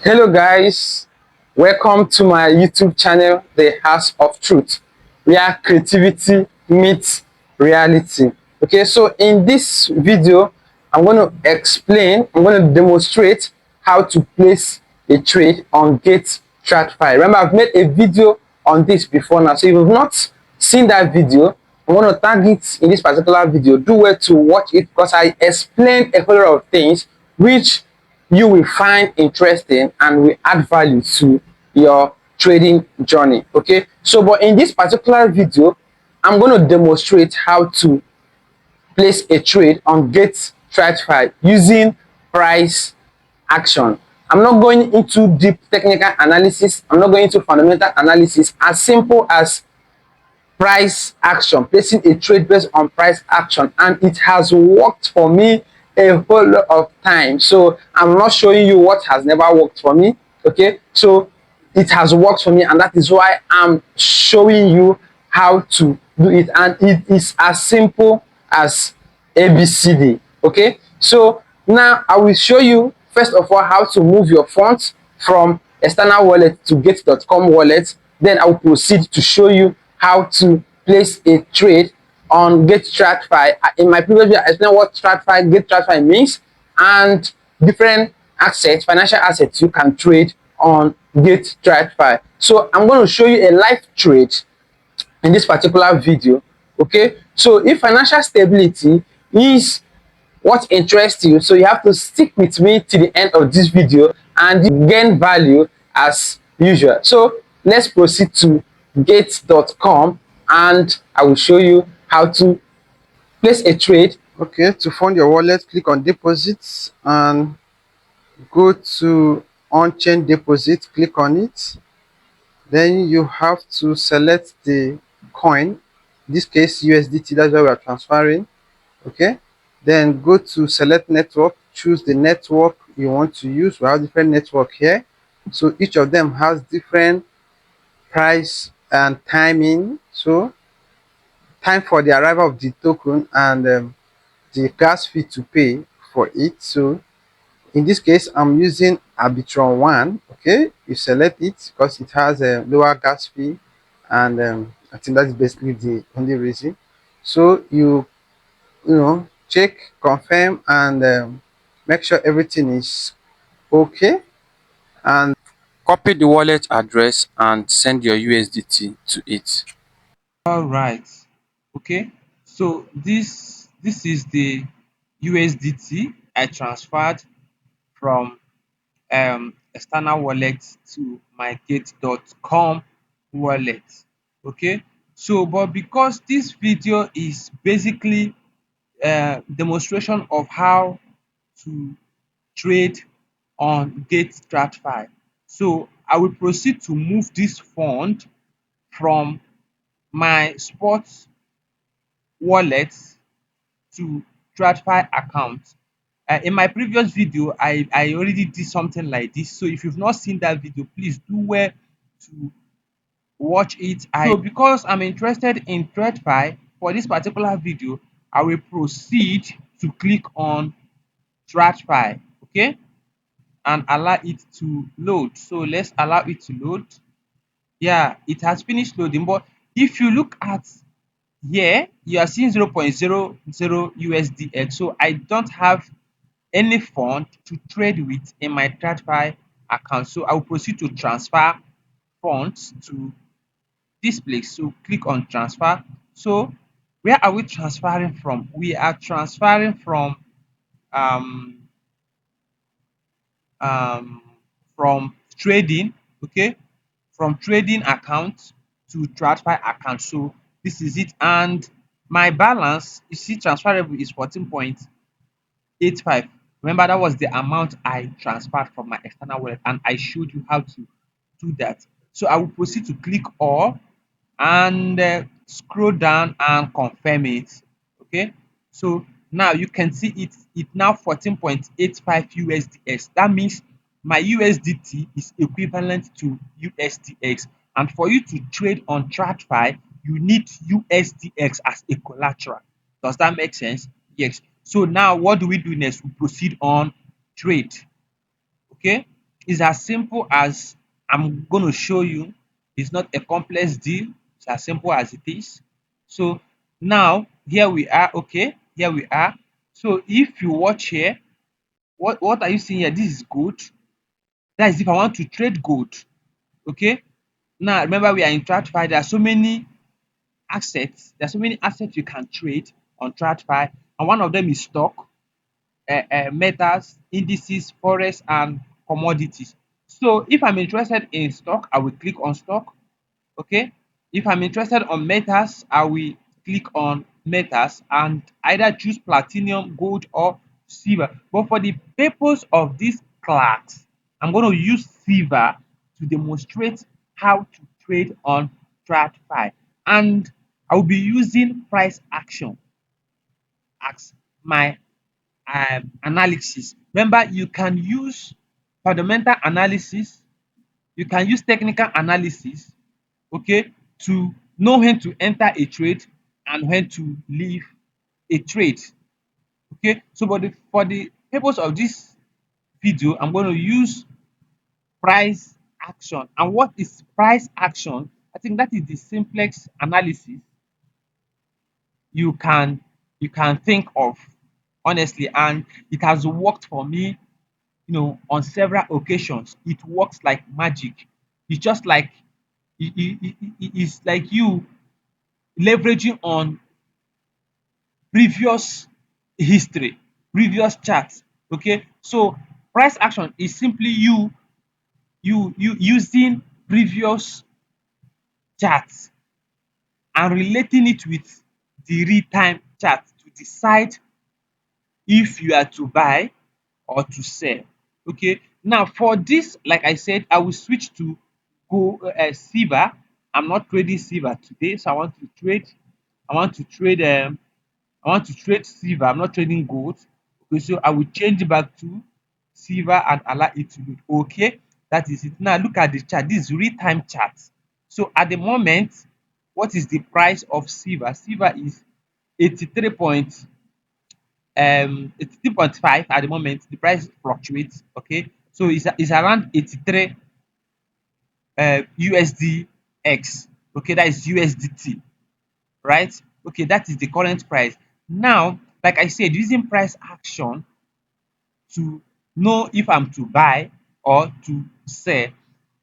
Hello guys, welcome to my YouTube channel, The House of Truth, where creativity meets reality. Okay, so in this video, I'm going to demonstrate how to place a trade on Gate TradFi. Remember, I've made a video on this before now, so if you've not seen that video, I'm going to tag it in this particular video. Do well to watch it because I explained a whole lot of things which you will find interesting and will add value to your trading journey. Okay, so but in this particular video, I'm going to demonstrate how to place a trade on Get TradFi using price action. I'm not going into deep technical analysis. I'm not going into fundamental analysis. As simple as price action, placing a trade based on price action, and it has worked for me a whole lot of time. So I'm not showing you what has never worked for me. Okay, so it has worked for me, and that is why I'm showing you how to do it, and it is as simple as ABCD. Okay, so now I will show you first of all how to move your funds from external wallet to gate.com wallet. Then I will proceed to show you how to place a trade on Get TradFi. In my previous video, I explained what TradFi, Get TradFi means, and different assets, financial assets you can trade on Get TradFi. So I'm going to show you a live trade in this particular video. Okay, so if financial stability is what interests you, so you have to stick with me to the end of this video and gain value as usual. So let's proceed to gate.com and I will show you how to place a trade. Okay, to fund your wallet, click on deposits and go to on-chain deposit, click on it. Then you have to select the coin, in this case USDT, that's why we are transferring. Okay, then go to select network, choose the network you want to use. We have different network here, so each of them has different price and timing. So time for the arrival of the token and the gas fee to pay for it. So in this case I'm using Arbitron 1. Okay, you select it because it has a lower gas fee, and I think that's basically the only reason. So you check, confirm, and make sure everything is okay, and copy the wallet address and send your USDT to it. All right. Okay. So this is the USDT I transferred from external wallet to my gate.com wallet. Okay. So but because this video is basically demonstration of how to trade on Gate TradFi. So I will proceed to move this fund from my sports wallet to TradFi account. In my previous video, I already did something like this. So if you've not seen that video, please do well to watch it. So because I'm interested in TradFi, for this particular video, I will proceed to click on TradFi, okay, and allow it to load. So let's allow it to load. Yeah, it has finished loading. But if you look at here, you are seeing 0.00 USDX. So I don't have any fund to trade with in my TradFi account. So I will proceed to transfer funds to this place. So click on transfer. So where are we transferring from? We are transferring um um from trading, okay, from trading account to TradFi account. So this is it, and my balance, you see, transferable is 14.85. Remember, that was the amount I transferred from my external wallet, and I showed you how to do that. So I will proceed to click all and scroll down and confirm it. Okay, so now you can see it now 14.85 USDX. That means my USDT is equivalent to USDX, and for you to trade on TradFi you need USDX as a collateral. Does that make sense? Yes. So now what do we do next? We proceed on trade. Okay, It's as simple as I'm going to show you. It's not a complex deal. It's as simple as it is. So now here we are. Okay, here we are. So if you watch here, what are you seeing here? This is gold. That is if I want to trade gold. Okay. Now remember we are in TradFi. There are so many assets. There are so many assets you can trade on TradFi, and one of them is stock, metals, indices, forex, and commodities. So if I'm interested in stock, I will click on stock. Okay. If I'm interested on metals, I will click on metals and either choose platinum, gold, or silver. But for the purpose of this class, I'm going to use silver to demonstrate how to trade on TradFi. And I will be using price action as my analysis. Remember, you can use fundamental analysis, you can use technical analysis, okay, to know when to enter a trade and when to leave a trade. Okay, so for the purpose of this video, I'm going to use price action. And what is price action? I think that is the simplest analysis you can you can think of, honestly, and it has worked for me, on several occasions. It works like magic. It's just like it's like you leveraging on previous history, previous charts. Okay, so price action is simply you using previous charts and relating it with the real time chart to decide if you are to buy or to sell. Okay, now for this, like I said, I will switch to go silver. I'm not trading silver today, so I want to trade I want to trade silver. I'm not trading gold. Okay, so I will change back to silver and allow it to load. Okay, that is it. Now look at the chart. This is real time chart. So at the moment, what is the price of silver? Silver is 83 point 83.5 at the moment. The price fluctuates. Okay, so it's around 83 USDX. Okay, that is USDT, right? Okay, that is the current price. Now, like I said, using price action to know if I'm to buy or to sell,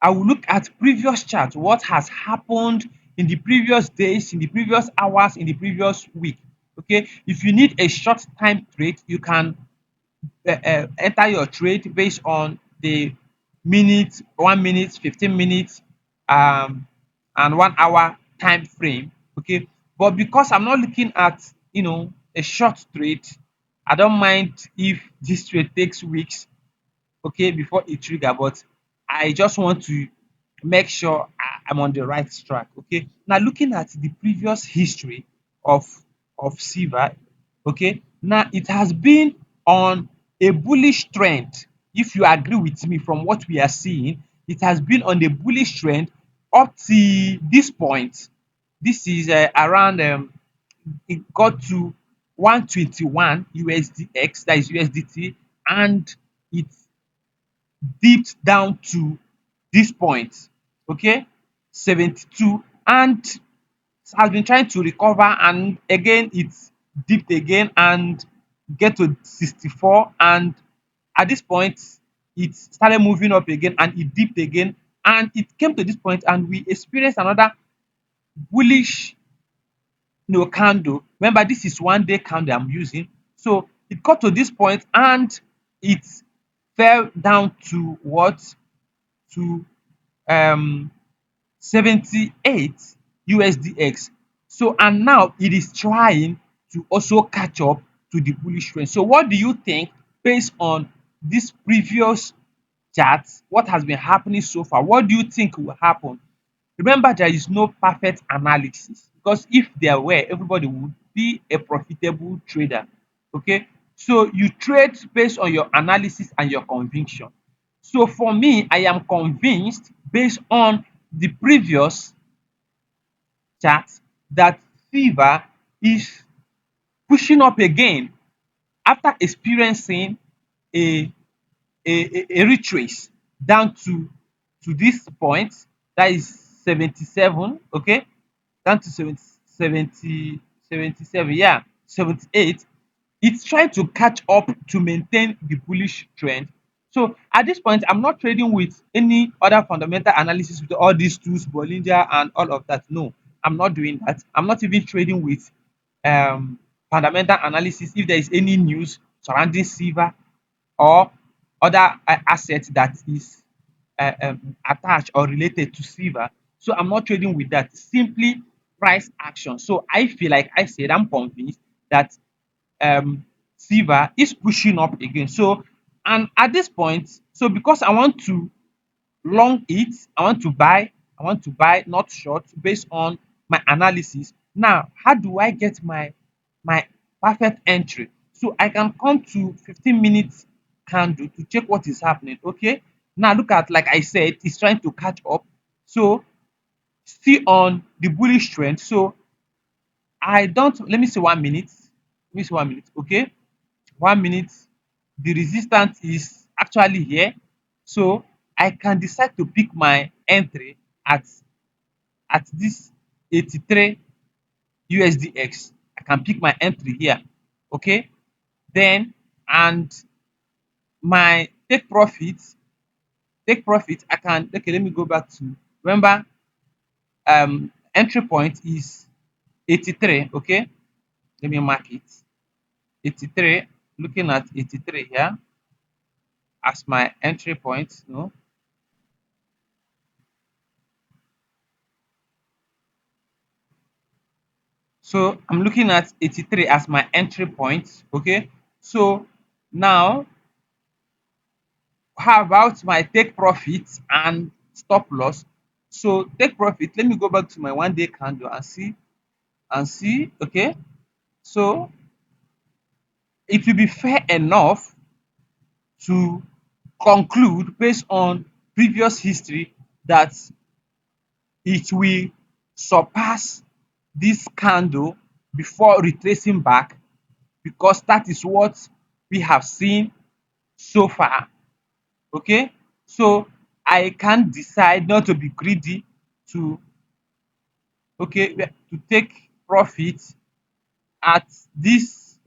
I will look at previous chart, what has happened in the previous days, in the previous hours, in the previous week. Okay, if you need a short time trade, you can enter your trade based on the minute, 1 minute, 15 minutes, and 1 hour time frame. Okay, but because I'm not looking at a short trade, I don't mind if this trade takes weeks, okay, before it trigger, but I just want to make sure I'm on the right track. Okay, now looking at the previous history of silver, okay, now it has been on a bullish trend. If you agree with me, from what we are seeing, it has been on a bullish trend up to this point. This is around it got to 121 USDX, that is USDT, and it dipped down to this point, okay, 72, and has been trying to recover, and again it dipped again and get to 64, and at this point it started moving up again and it dipped again, and it came to this point and we experienced another bullish candle. Remember, this is 1 day candle I'm using. So it got to this point and it fell down to what, to um 78 USDX. So and now it is trying to also catch up to the bullish trend. So what do you think, based on this previous chart, what has been happening so far? What do you think will happen? Remember, there is no perfect analysis, because if there were, everybody would be a profitable trader. Okay, so you trade based on your analysis and your conviction. So for me, I am convinced based on the previous chart that silver is pushing up again after experiencing a retrace. down to this point, that is 77, okay, down to 77, yeah, 78. It's trying to catch up to maintain the bullish trend. So at this point, I'm not trading with any other fundamental analysis with all these tools, Bollinger and all of that. No, I'm not doing that. I'm not even trading with um fundamental analysis if there is any news surrounding silver or other assets that is attached or related to silver. So I'm not trading with that. Simply price action. So I feel like I said I'm convinced that silver is pushing up again. So and at this point, so because I want to long it, I want to buy, not short, based on my analysis. Now, how do I get my perfect entry? So I can come to 15 minutes candle to check what is happening. Okay. Now look at, like I said, it's trying to catch up. So still on the bullish trend. So I don't, let me see 1 minute. Let me see 1 minute. Okay. 1 minute. The resistance is actually here. So I can decide to pick my entry at this 83 USDX. I can pick my entry here. Okay. Then and my take profit, I can, okay, let me go back to, remember, entry point is 83. Okay. Let me mark it. 83, looking at 83 here as my entry point. No. So I'm looking at 83 as my entry point. Okay. So now, how about my take profit and stop loss? So take profit, let me go back to my 1 day candle and see. Okay. So it will be fair enough to conclude based on previous history that it will surpass this candle before retracing back, because that is what we have seen so far. Okay. So I can decide not to be greedy, to, okay, to take profit at this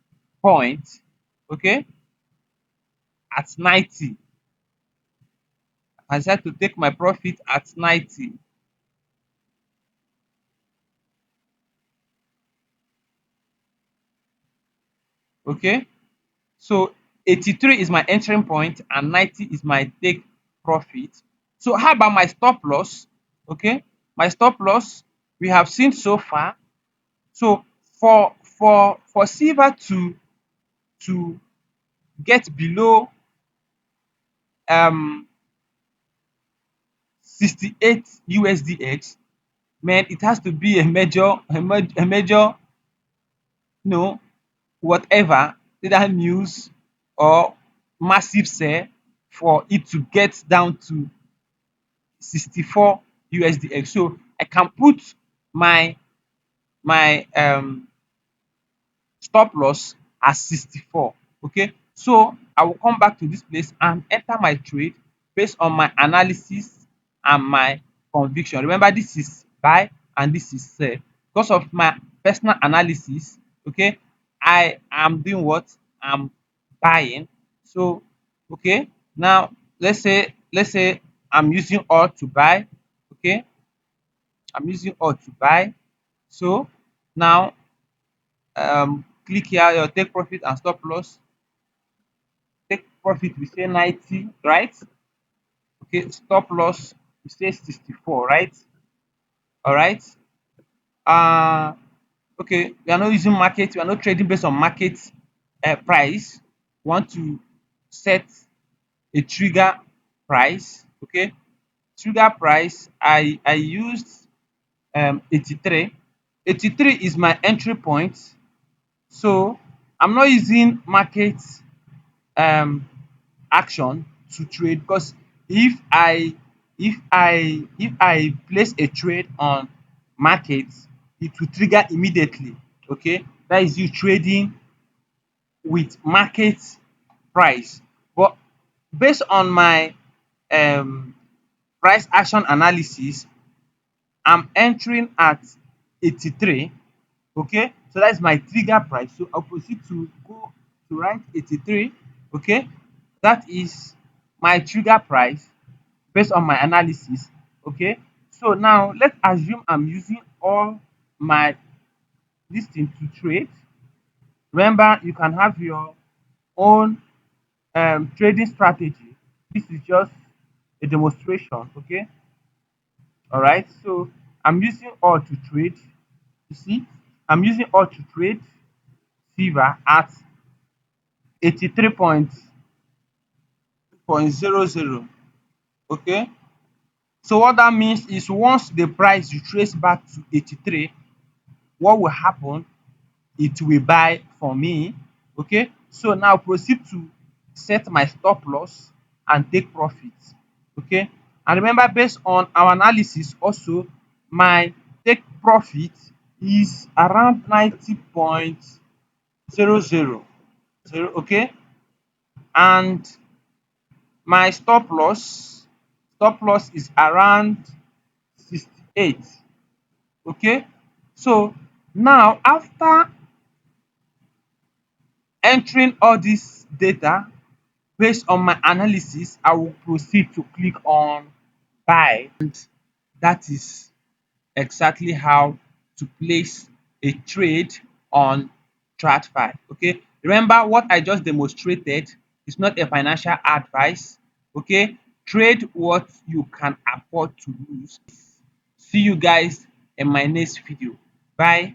point. Okay. At 90, I decide to take my profit at 90. Okay. So 83 is my entering point and 90 is my take profit. So how about my stop loss? Okay. My stop loss, we have seen so far. So for silver to get below um 68 USDX, man, it has to be a major, whatever, either news or massive sell for it to get down to 64 USDX. So I can put my stop loss at 64. Okay. So I will come back to this place and enter my trade based on my analysis and my conviction. Remember, this is buy and this is sell. Because of my personal analysis, okay, I am doing what? I'm buying. So okay, now let's say I'm using all to buy. Okay, I'm using all to buy. So now click here your take profit and stop loss. Take profit we say 90, right? Okay, stop loss we say 64, right? All right. uh okay, we are not using market, we are not trading based on market price. We want to set a trigger price. Okay, trigger price, I used 83. 83 is my entry point. So I'm not using market um action to trade, because if I place a trade on market, it will trigger immediately. Okay, that is you trading with market price. But based on my um price action analysis, I'm entering at 83. Okay, so that's my trigger price. So I'll proceed to go to write 83. Okay, that is my trigger price based on my analysis. Okay, so now let's assume I'm using all my this thing to trade. Remember, you can have your own trading strategy. This is just a demonstration. Okay, all right. So I'm using all to trade. You see, I'm using all to trade silver at 83.00. Okay, so what that means is once the price retrace back to 83, what will happen? It will buy for me. Okay, so now proceed to set my stop loss and take profit. Okay, and remember, based on our analysis also, my take profit is around 90.00. Okay, and my stop loss is around 68. Okay, so now after entering all this data based on my analysis, I will proceed to click on buy. That is exactly how to place a trade on TradFi. Okay, remember what I just demonstrated is not a financial advice. Okay, trade what you can afford to lose. See you guys in my next video. Bye.